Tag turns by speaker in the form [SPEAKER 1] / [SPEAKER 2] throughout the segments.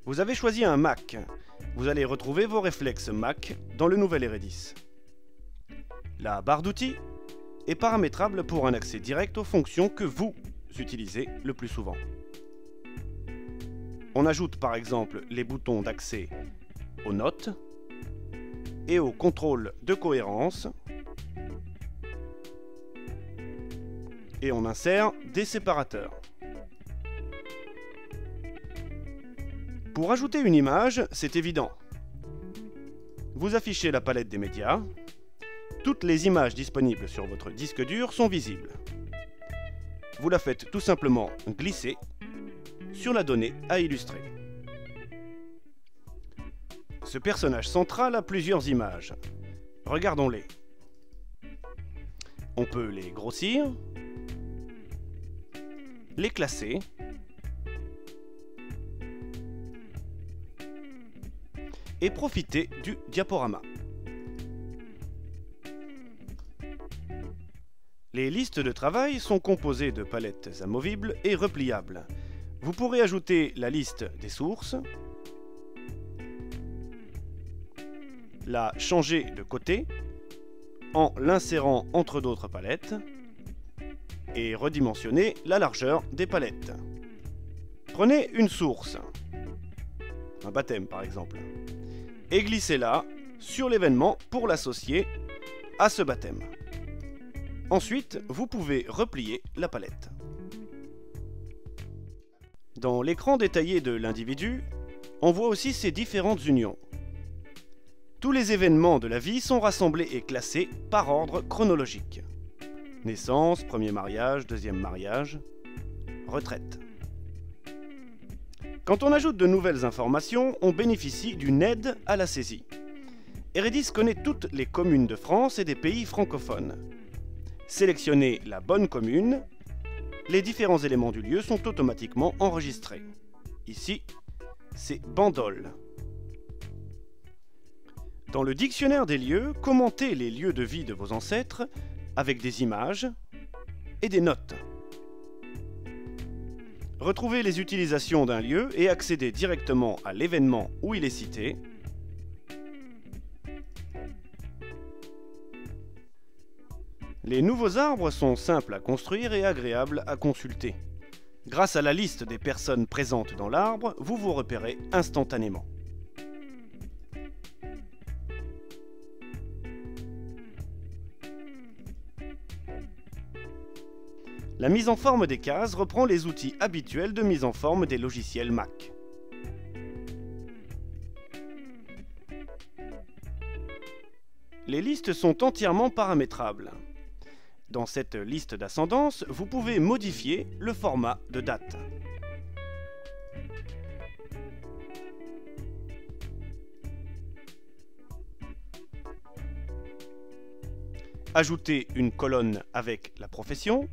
[SPEAKER 1] Vous avez choisi un Mac. Vous allez retrouver vos réflexes Mac dans le nouvel Eredis. La barre d'outils est paramétrable pour un accès direct aux fonctions que vous utilisez le plus souvent. On ajoute par exemple les boutons d'accès aux notes et au contrôle de cohérence, et on insère des séparateurs. Pour ajouter une image, c'est évident. Vous affichez la palette des médias. Toutes les images disponibles sur votre disque dur sont visibles. Vous la faites tout simplement glisser sur la donnée à illustrer. Ce personnage central a plusieurs images. Regardons-les. On peut les grossir, les classer, et profiter du diaporama. Les listes de travail sont composées de palettes amovibles et repliables. Vous pourrez ajouter la liste des sources, la changer de côté en l'insérant entre d'autres palettes et redimensionner la largeur des palettes. Prenez une source, un baptême par exemple, et glissez-la sur l'événement pour l'associer à ce baptême. Ensuite, vous pouvez replier la palette. Dans l'écran détaillé de l'individu, on voit aussi ses différentes unions. Tous les événements de la vie sont rassemblés et classés par ordre chronologique. Naissance, premier mariage, deuxième mariage, retraite. Quand on ajoute de nouvelles informations, on bénéficie d'une aide à la saisie. Eredis connaît toutes les communes de France et des pays francophones. Sélectionnez la bonne commune, les différents éléments du lieu sont automatiquement enregistrés. Ici, c'est Bandol. Dans le dictionnaire des lieux, commentez les lieux de vie de vos ancêtres avec des images et des notes. Retrouvez les utilisations d'un lieu et accédez directement à l'événement où il est cité. Les nouveaux arbres sont simples à construire et agréables à consulter. Grâce à la liste des personnes présentes dans l'arbre, vous vous repérez instantanément. La mise en forme des cases reprend les outils habituels de mise en forme des logiciels Mac. Les listes sont entièrement paramétrables. Dans cette liste d'ascendance, vous pouvez modifier le format de date. Ajouter une colonne avec la profession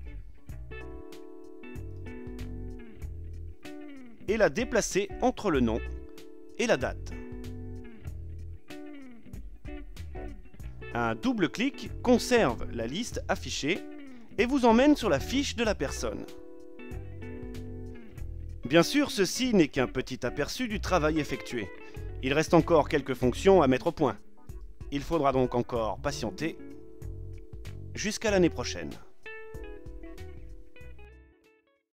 [SPEAKER 1] et la déplacer entre le nom et la date. Un double clic conserve la liste affichée et vous emmène sur la fiche de la personne. Bien sûr, ceci n'est qu'un petit aperçu du travail effectué. Il reste encore quelques fonctions à mettre au point. Il faudra donc encore patienter jusqu'à l'année prochaine.